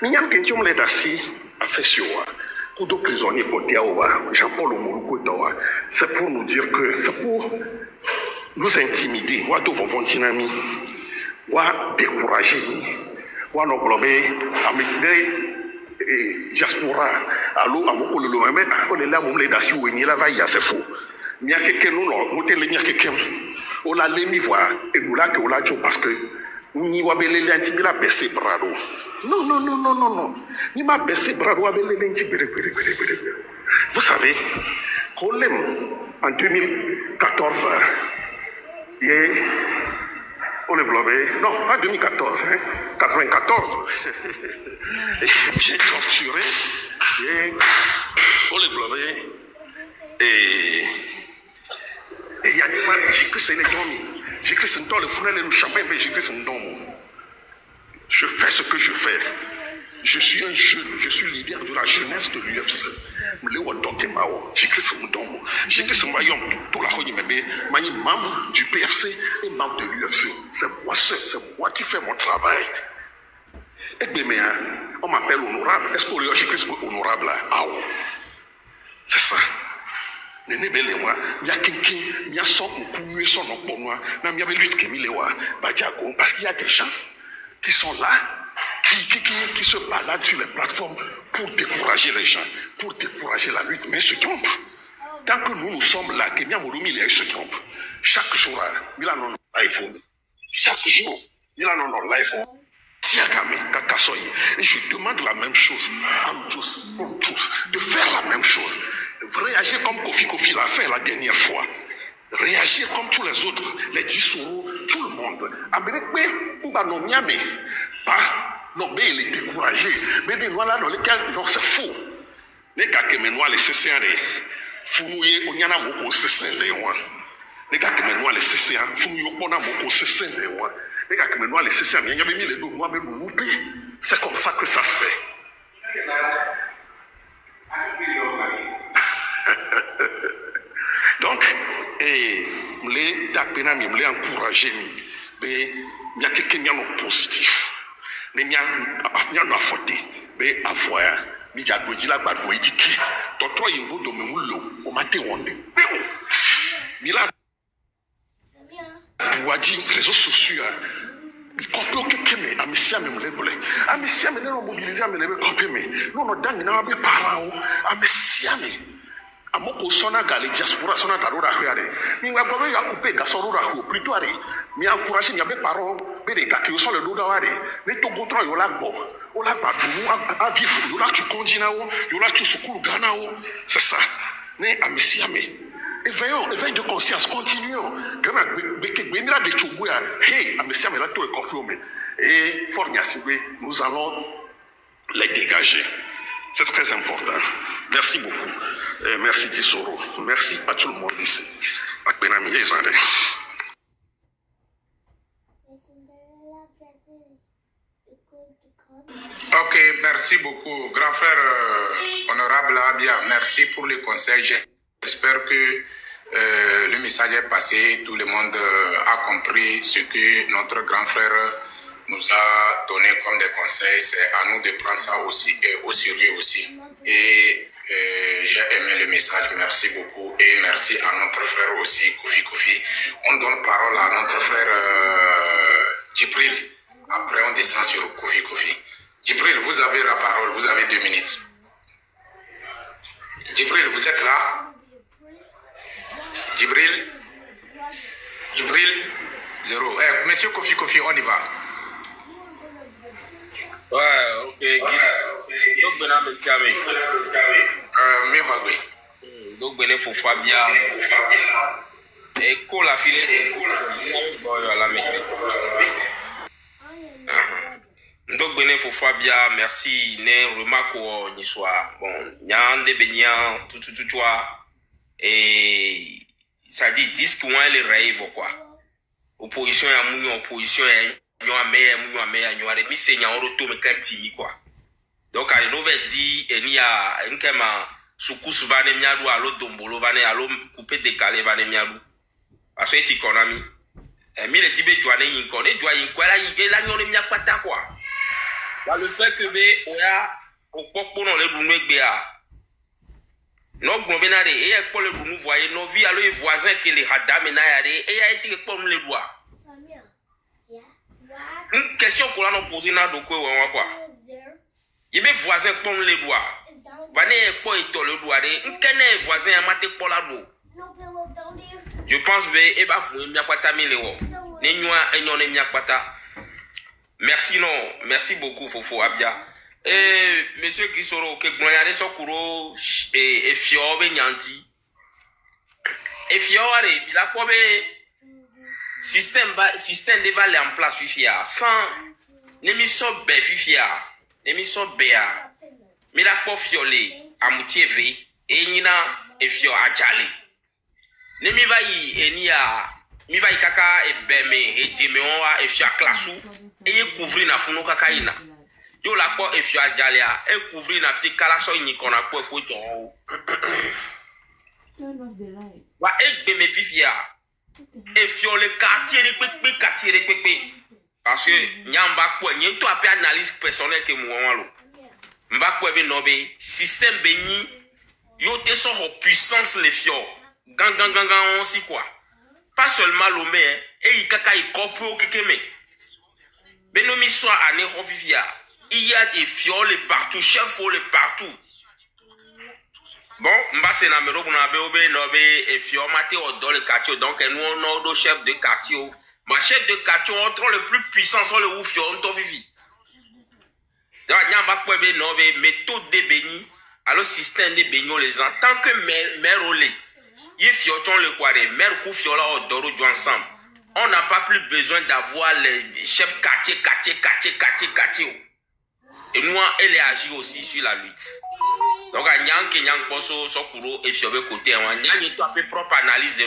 Mignam Kentum Ledassi a fait sur Kudo prisonnier Potiaoa, Jean-Paul Omolukotawa. C'est pour nous dire que, c'est pour nous intimider. Wa do vovontinami, wa décourager, wa no globé, amigre diaspora, allo amoko le lomé, on est là, on les dassi ou ni la vaille, c'est faux. Mia keke nous, on te le mia keke. On l'a les mi voir, et nous là que on l'a dit parce que ni wabele lenti bila baissé brado. Non, non, non, non, non, non. Ni ma baissé brado wabele lenti bere. Vous savez, qu'on l'aime en 2014, on est blobé. Non, pas 2014, hein, 94. Bien torturé. On est blobé. Et il y a des gens qui que c'est les domis. J'ai que c'est dans le fournel et le champagne, mais j'ai que c'est dans mon. Je fais ce que je fais. Je suis un jeune, je suis leader de la jeunesse de l'UFC. J'ai que c'est dans mon. J'ai que c'est membre du PFC et membre de l'UFC. C'est moi seul, c'est moi qui fais mon travail. Et bien, on m'appelle honorable. Est-ce que j'ai que c'est honorable là? Ah oui. C'est ça. Nene bele moi, mia quelqu'un, mia son mieux son pour moi, na mia be lutte que milewa, Badiago, parce qu'il y a des gens qui sont là, qui se baladent sur les plateformes pour décourager les gens, pour décourager la lutte, mais ils se trompent. Tant que nous sommes là, que mia Mouroumi ils se trompent. Chaque jour, Milano live, chaque jour, Milano live. Et je demande la même chose à nous tous, pour tous, de faire la même chose. Réagir comme Kofi l'a fait la dernière fois. Réagir comme tous les autres, les Dissoro, tout le monde. Non, mais il est découragé. Mais non, c'est faux. Les gars qui me les CCR, Fouye, on y en a beaucoup CCR. Les gars qui me les CCR, Fouye, on a beaucoup CCR. Les gars qui me les CCR, il y avait mis les deux mois, mais vous loupez. C'est comme ça que ça se fait. Donc, je l'ai encouragé, mais il y a quelqu'un qui est positif. Mais il y a un faute, mais à voir, il y a deux jours, il dit que toi, il y a un peu de monde, on m'a dit, mais là, on a dit, les réseaux sociaux, il copie quelqu'un, mais à Messia, mais à Messia, mais non mobilisé, mais les copies, mais non, on donne des parents, à Messia, mais. Amoko sona gali diaspora sona tarura reade. Mi ngwa bobe ya couper gasorura ho plutôt are. Mi encourager mi abe parents be de gaki so le do da ware. Ne to gontro yo la gbo. O la gba du a vivre yo la tu konjina o, yo la tu sukulu Ghana o. C'est ça. Ne amesiame. Éveil de conscience, continuons. Ghana beke be mira de chubuya. Hey, amesiame la to e kofi et fort nyasibe, nous allons les dégager. C'est très important. Merci beaucoup. Merci Dissoro. Merci à tout le monde ici. Ok, merci beaucoup. Grand frère honorable Abia, merci pour le conseil. J'espère que le message est passé. Tout le monde a compris ce que notre grand frère nous a donné comme des conseils. C'est à nous de prendre ça aussi au sérieux aussi. Et j'ai aimé le message. Merci beaucoup. Et merci à notre frère aussi, Kofi. On donne parole à notre frère Djibril. Après, on descend sur Kofi. Djibril, vous avez la parole. Vous avez 2 minutes. Djibril, vous êtes là? Djibril, 0. Monsieur Kofi, on y va. Ouais, ok. Donc, ben, monsieur Ami. Donc, ben, il faut faire bien. Et quoi la fille? Donc, ben, il faut faire bien. Merci. Ne remarque ni soit. Bon, nyan de benyan, tout. Et ça dit 10 points les rêves, quoi. Opposition à mon opposition. Donc, à l'ouverture dit, il y a un kema soukous vané miadou à l'autre dombolo vané à l'homme coupé décalé vané miadou. Parce que tu connais, mais le tibet doit y inconé, doit y inconé, il a n'y a pas ta quoi. Le fait que be oya okpokpo no le dunu egbea. No gbon na de e ekpo le dunu voyer no vi alo e voisin que le hadame na ya de e ya eti ekpo nu le doa. Une question qu'on a posée na doko wa quoi. Yebe voisin ekpo nu le doa. Vane ekpo eto le doa de nkene voisin amate ekpo la do. Je pense be e ba fu mi akwata mi le wo. Ne nwa enyo ne mi akwata. Merci non, merci beaucoup Fofo Abia. Monsieur Gisoro ke glonyare sokuro e fio be nyanti. E fio are mi la ko be système de va aller en place fifia sans l'émission be fifia, l'émission bea. Mi la ko fiolé amutieve e nyina e fio ajale. Ne mi va yi enia mi va yi kaka e be me heje me onwa e fio klasu e couvrir na funu kaka ina. Yo la ko e fio ajalea e couvrir na petit kala so yin kona ko e foto. Wa e gbe me fifia. E fio le quartier pepe parce que nyamba ko nyi to ape analyse personnelle que mo wan lo. Mba ko be no be système beni yo te so puissance le fio. Gang aussi quoi. Pas seulement l'homme et il kaka il kopro kekeme. Benomi soit année revivia. Il y a des fioles partout, chef folle partout. Bon, mba se na mero kuna be obe no be e fiole mate dans le quartier donc nous on a chef de quartier. Ma chef de quartier on le plus puissant sur le ou fiole on to vivi. Donc nyamba ko be no be méthode de béni alors système de béni les gens tant que mère olé. Il fioton le quoi des mère ku fiola au doro du ensemble. On n'a pas plus besoin d'avoir les chefs quartier. Et nous, elle agit aussi sur la lutte. Donc, il y a un poso, sokuro, et sur le côté, il y a une propre analyse.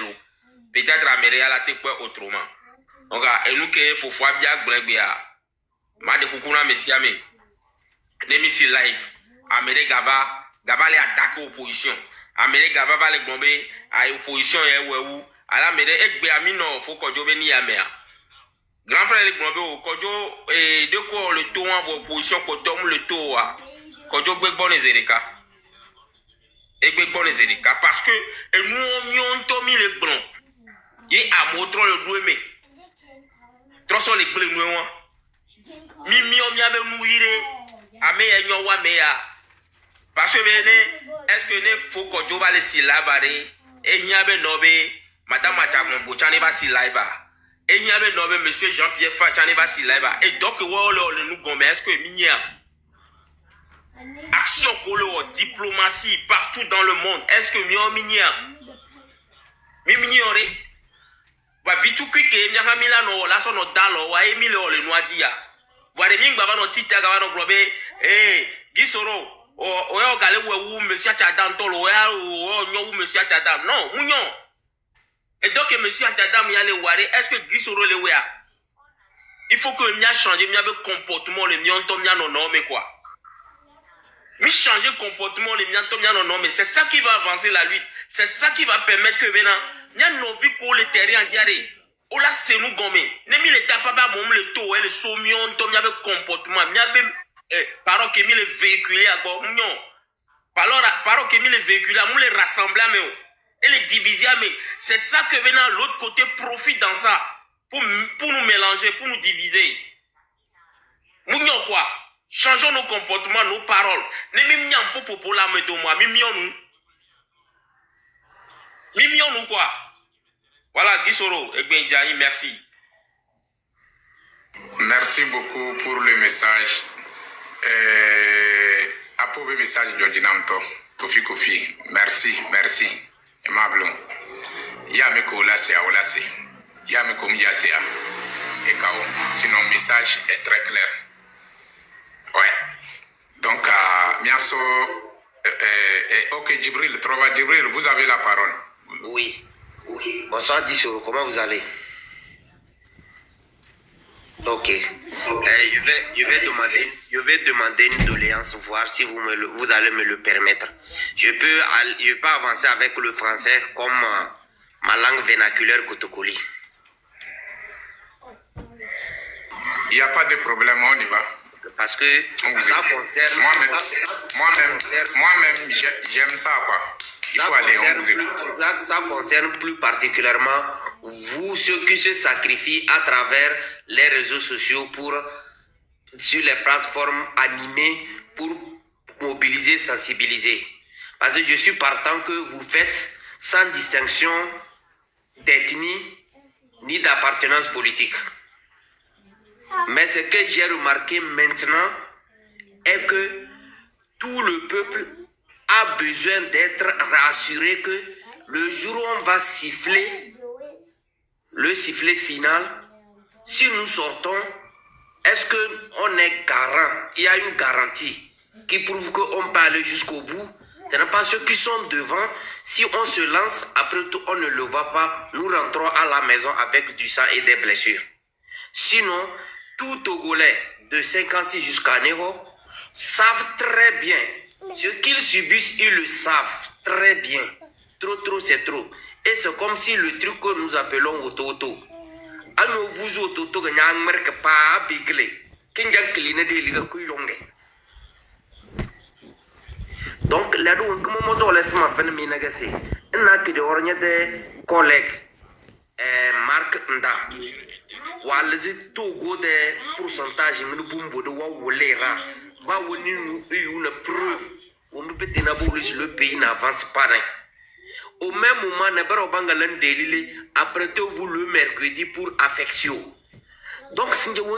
Peut-être la mairie a la tête autrement. Donc, nous, il faut bien que ma de kukuna messiame. L'émission live. Amérique Gaba les attaquer l'opposition. Amérique Gaba va les bomber à l'opposition et où. Alors, mais les amino faut que je vienne à mer. Grand frère, les grands kojo et de quoi le taux en vos positions que tombe le taux à kojo bon les érika. Et bon les érika parce que nous on tombe les blancs. Et à montrer le doué trop sur les blancs nous. Mimi on y avait mourir. Ame enyo wa meya. Parce que est-ce que ne faut que je va les syllabes et n'y avait nobe. Madame Machagnon Bochane va si live. Et il y avait nommé monsieur Jean-Pierre Fachane va si live. Et donc, nous gomme, est-ce que Minia action colo, diplomatie partout dans le monde. Est-ce que Minia Mimignore va vite tout que Nya Milano, la son dans wa Emilio le Noidia. Voilà, Ming Bavano Tita Gavano Globe, Gisoro, o Galé ou monsieur Chadam Tolo, ou monsieur Chadam. Non, Mounion. Et donc, monsieur Atadam, est-ce que Grisoro le wea? Il faut que nous changions le comportement, le mien, non, mais quoi? Mais changer le comportement, le mien, non, mais c'est ça qui va avancer la lutte. C'est ça qui va permettre que maintenant, nous avons vu que le terrain en diarrhée. On l'a c'est nous gommé. Nous avons le tapaba, le taux, le sommion, nous avons comportement, nous avons parole qui mis le véhicule à quoi? Parole qui mis le véhicule à nous les rassembler, mais et les diviser, mais c'est ça que maintenant l'autre côté profite dans ça pour nous mélanger, pour nous diviser. Nous quoi? Changeons nos comportements, nos paroles. Ne m'imions pas pour la me de moi, mimions nous quoi? Voilà, Gisoro, et bien Diaye, merci. Merci beaucoup pour le message. Approuvé le message de Dinamto, Kofi. Merci. Aimable. Yameko Lassia Olase. Yameko Miasia. Et Kao. Sinon, le message est très clair. Ouais. Donc, Miaso. Ok, Djibril, vous avez la parole. Oui. Bonsoir, Dissoro. Comment vous allez? Ok. Je vais demander une doléance, voir si vous allez me le permettre. Je peux avancer avec le français comme ma langue vernaculaire Kotokoli. Il n'y a pas de problème, on y va. Parce que ça concerne... Moi-même, j'aime ça, quoi. Il faut aller, on vous écoute. Ça concerne plus particulièrement vous, ceux qui se sacrifient à travers les réseaux sociaux sur les plateformes animées pour mobiliser, sensibiliser. Parce que je suis partant que vous faites sans distinction d'ethnie ni d'appartenance politique. Mais ce que j'ai remarqué maintenant est que tout le peuple a besoin d'être rassuré que le jour où on va siffler le sifflet final, si nous sortons, est-ce qu'on est garant? Il y a une garantie qui prouve qu'on peut aller jusqu'au bout. Ce n'est pas ceux qui sont devant. Si on se lance, après tout, on ne le voit pas. Nous rentrons à la maison avec du sang et des blessures. Sinon, tout Togolais de 56 jusqu'à Néo savent très bien. Ce qu'ils subissent, ils le savent très bien. Trop, c'est trop. Et c'est comme si le truc que nous appelons Ototo. Alors vous Ototo, vous n'avez pas béglé. Donc, là, nous avons laissé des collègues, Marc Nda, ou les Togo des pourcentages, nous pouvons une preuve, le pays n'avance pas. Au même moment, apprêtez-vous le mercredi pour affection. Donc, si vous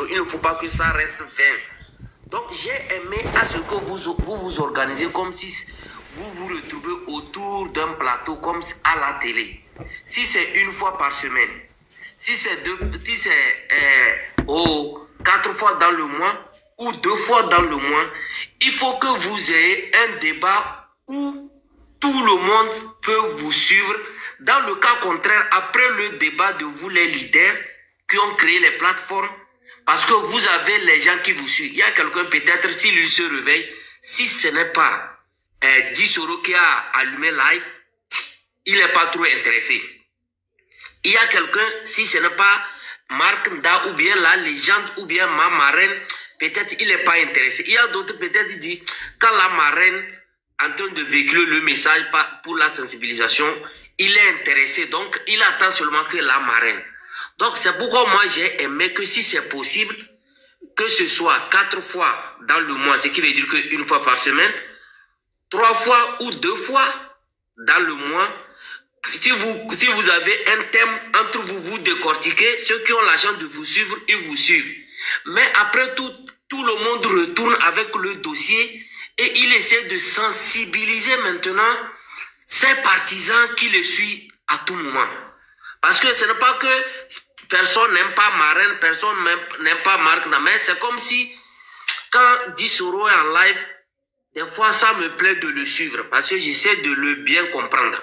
il ne faut pas que ça reste vain. Donc, j'ai aimé à ce que vous organisez comme si vous vous retrouvez autour d'un plateau comme à la télé. Si c'est une fois par semaine, si c'est 4 fois dans le mois ou 2 fois dans le mois, il faut que vous ayez un débat où tout le monde peut vous suivre. Dans le cas contraire, après le débat de vous les leaders qui ont créé les plateformes, parce que vous avez les gens qui vous suivent. Il y a quelqu'un peut-être, s'il se réveille, si ce n'est pas 10 euros qui a allumé live, il n'est pas trop intéressé. Il y a quelqu'un, si ce n'est pas Marc Nda ou bien la légende ou bien ma marraine, peut-être il n'est pas intéressé. Il y a d'autres, peut-être il dit, quand la marraine en train de véhiculer le message pour la sensibilisation, il est intéressé, donc il attend seulement que la marraine. Donc c'est pourquoi moi j'ai aimé que si c'est possible, que ce soit 4 fois dans le mois, ce qui veut dire qu'une fois par semaine, 3 fois ou 2 fois dans le mois, si vous avez un thème entre vous, vous décortiquez, ceux qui ont l'argent de vous suivre, ils vous suivent. Mais après tout le monde retourne avec le dossier et il essaie de sensibiliser maintenant ces partisans qui le suivent à tout moment. Parce que ce n'est pas que personne n'aime pas Marraine, personne n'aime pas Marc, mais c'est comme si quand 10 euros est en live, des fois ça me plaît de le suivre parce que j'essaie de le bien comprendre.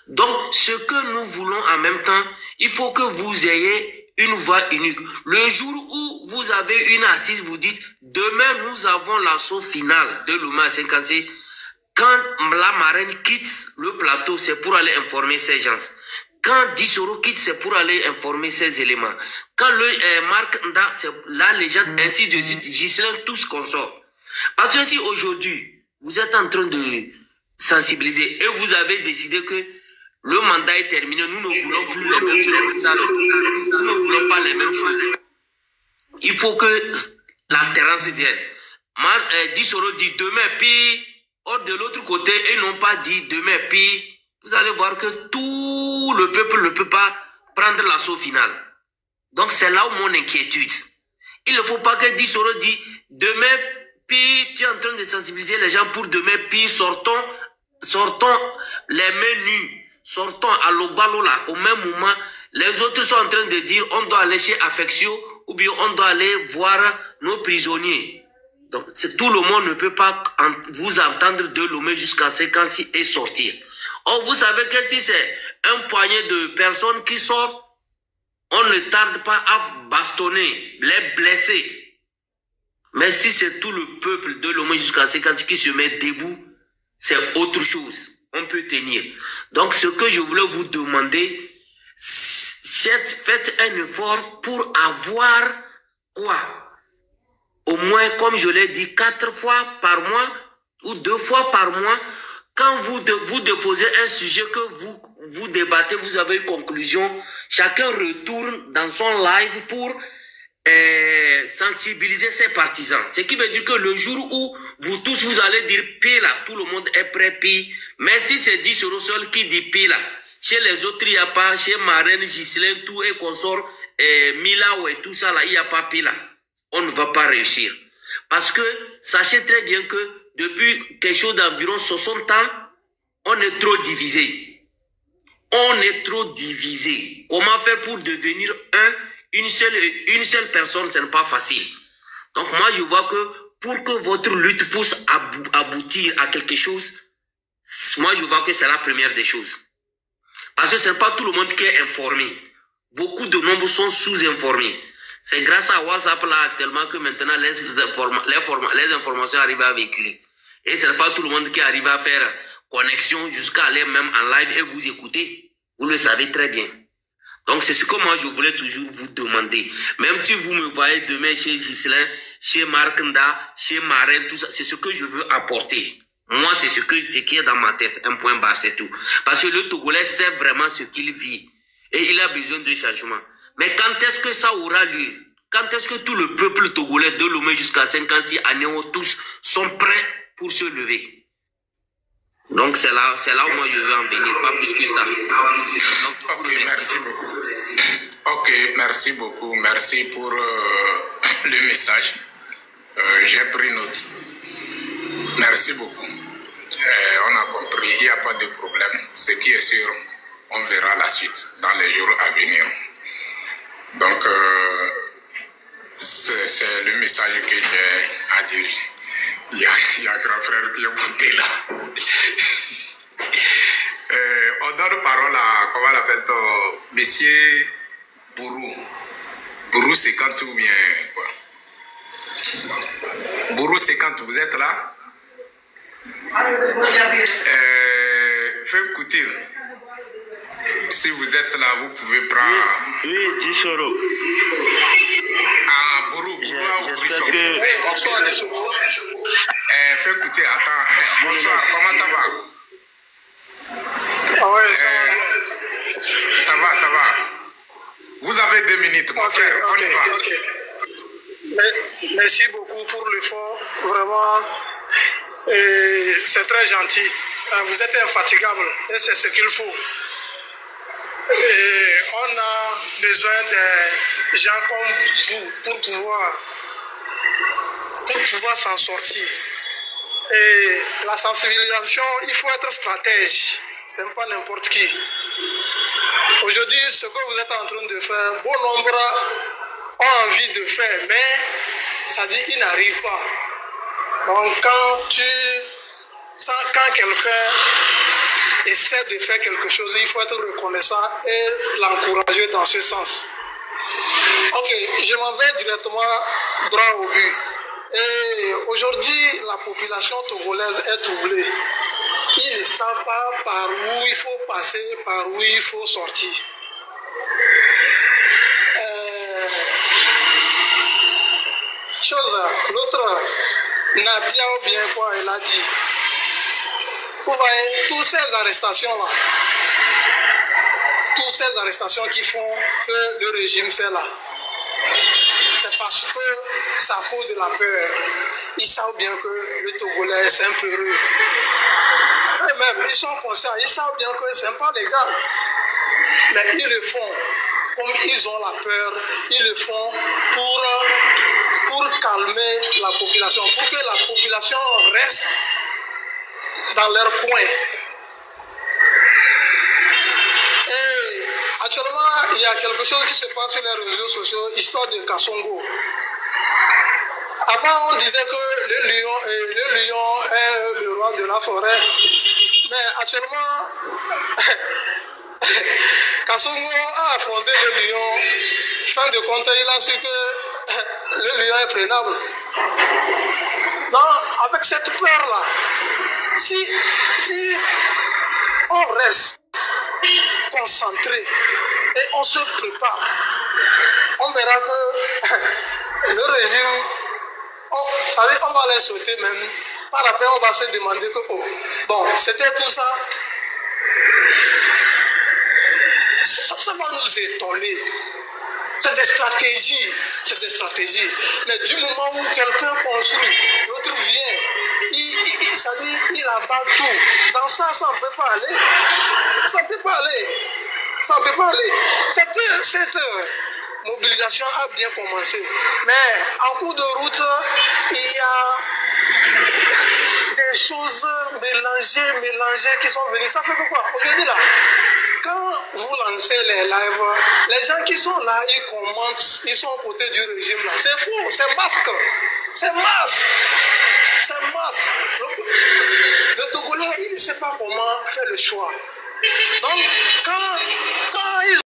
Donc ce que nous voulons en même temps, il faut que vous ayez une voix unique. Le jour où vous avez une assise, vous dites, demain nous avons l'assaut final de l'Ouma 56. Quand la marraine quitte le plateau, c'est pour aller informer ces gens. Quand 10 euros quitte, c'est pour aller informer ces éléments. Quand le Marc Nda, c'est la légende, ainsi de suite, Gislain, tous consorts. Parce que si aujourd'hui, vous êtes en train de sensibiliser et vous avez décidé que le mandat est terminé, nous ne voulons plus les mêmes choses. Nous ne voulons pas les mêmes choses. Il faut que l'alternance vienne. 10 euros dit demain, puis de l'autre côté, ils n'ont pas dit demain, puis vous allez voir que tout le peuple ne peut pas prendre l'assaut final. Donc c'est là où mon inquiétude. Il ne faut pas que 10 euros dit demain, puis tu es en train de sensibiliser les gens pour demain, puis sortons les mains nues. Sortons à l'Ogbalola au même moment. Les autres sont en train de dire on doit aller chez Affection ou bien on doit aller voir nos prisonniers. Donc tout le monde ne peut pas vous entendre de Lomé jusqu'à 56 et sortir. Or vous savez que si c'est un poignet de personnes qui sortent, on ne tarde pas à bastonner, les blesser. Mais si c'est tout le peuple de Lomé jusqu'à 56 qui se met debout, c'est autre chose. On peut tenir. Donc, ce que je voulais vous demander, faites un effort pour avoir quoi? Au moins, comme je l'ai dit, 4 fois par mois ou 2 fois par mois, quand vous déposez un sujet que vous débattez, vous avez une conclusion, chacun retourne dans son live pour sensibiliser ses partisans. Ce qui veut dire que le jour où vous tous, vous allez dire pile, tout le monde est prêt, pile. Mais si c'est 10 euros seul qui dit pile, chez les autres, il n'y a pas, chez Marraine, Ghislain, tout et consort, Milao et tout ça, là, il n'y a pas pile. On ne va pas réussir. Parce que, sachez très bien que depuis quelque chose d'environ 60 ans, on est trop divisé. On est trop divisé. Comment faire pour devenir une seule personne, ce n'est pas facile. Donc moi, je vois que pour que votre lutte puisse aboutir à quelque chose, moi, je vois que c'est la première des choses. Parce que ce n'est pas tout le monde qui est informé. Beaucoup de nombres sont sous-informés. C'est grâce à WhatsApp là actuellement que maintenant les informations arrivent à véhiculer. Et ce n'est pas tout le monde qui arrive à faire connexion jusqu'à aller même en live et vous écouter. Vous le savez très bien. Donc c'est ce que moi je voulais toujours vous demander. Même si vous me voyez demain chez Ghislain, chez Marc Nda, chez Marraine, tout ça, c'est ce que je veux apporter. Moi, c'est ce qui est dans ma tête, un point barre, c'est tout. Parce que le Togolais sait vraiment ce qu'il vit. Et il a besoin de changement. Mais quand est-ce que ça aura lieu? Quand est-ce que tout le peuple togolais de Lomé jusqu'à 56 années, tous sont prêts pour se lever? Donc c'est là où moi je veux en venir, pas plus que ça. Donc, ok, merci beaucoup. Ok, merci beaucoup. Merci pour le message. J'ai pris note. Merci beaucoup. On a compris, il n'y a pas de problème. Ce qui est sûr, on verra la suite dans les jours à venir. Donc, c'est le message que j'ai à dire. Il y a grand frère qui est monté là. On donne parole à, comment on appelle ton monsieur Bourou. Bourou 50 ou bien quoi? Bourou 50, vous êtes là? Femme Couture. Si vous êtes là, vous pouvez prendre... Oui, Dissoro. Ah, Bourou a ouvert son... Que... Oui, bonsoir, Dissoro. Femme Couture, attends. Bonsoir, comment ça va? Ah ouais, ça va bien. Ça va. Vous avez 2 minutes, mon frère, on y va. Ok. Merci beaucoup pour l'effort, vraiment. C'est très gentil. Vous êtes infatigable et c'est ce qu'il faut. Et on a besoin de gens comme vous pour pouvoir s'en sortir. Et la sensibilisation, il faut être stratège. Ce n'est pas n'importe qui. Aujourd'hui, ce que vous êtes en train de faire, bon nombre ont envie de faire, mais ça dit qu'ils n'arrivent pas. Donc quand quelqu'un essaie de faire quelque chose, il faut être reconnaissant et l'encourager dans ce sens. Ok, je m'en vais directement droit au but. Et aujourd'hui, la population togolaise est troublée. Ils ne savent pas par où il faut passer, par où il faut sortir. L'autre, Nabia ou bien quoi, elle a dit. Vous voyez, toutes ces arrestations-là, toutes ces arrestations qui font que le régime fait là, c'est parce que ça cause de la peur. Ils savent bien que le Togolais, c'est un peu heureux. Et même, ils sont conscients, ils savent bien que ce n'est pas légal. Mais ils le font. Comme ils ont la peur, ils le font pour calmer la population, pour que la population reste dans leur coin. Et actuellement, il y a quelque chose qui se passe sur les réseaux sociaux, histoire de Kassongo. Avant, on disait que le lion est le roi de la forêt. Mais actuellement, Kassongo a affronté le lion. Fin de compte, il a su que le lion est prenable. Donc, avec cette peur-là, si on reste concentrés et on se prépare, on verra que le régime, on va les sauter même. Par après, on va se demander que, oh, bon, c'était tout ça. Ça va nous étonner. C'est des stratégies. C'est des stratégies. Mais du moment où quelqu'un construit, l'autre vient, il abat tout. Dans ça, ça ne peut pas aller. Ça ne peut pas aller. Ça ne peut pas aller. Cette mobilisation a bien commencé. Mais en cours de route, il y a des choses mélangées qui sont venues. Ça fait que quoi? Aujourd'hui là, quand vous lancez les lives, les gens qui sont là, ils commentent, ils sont aux côtés du régime là. C'est faux, c'est masque. C'est masse. C'est masse. Le Togolais, il ne sait pas comment faire le choix. Donc, quand ils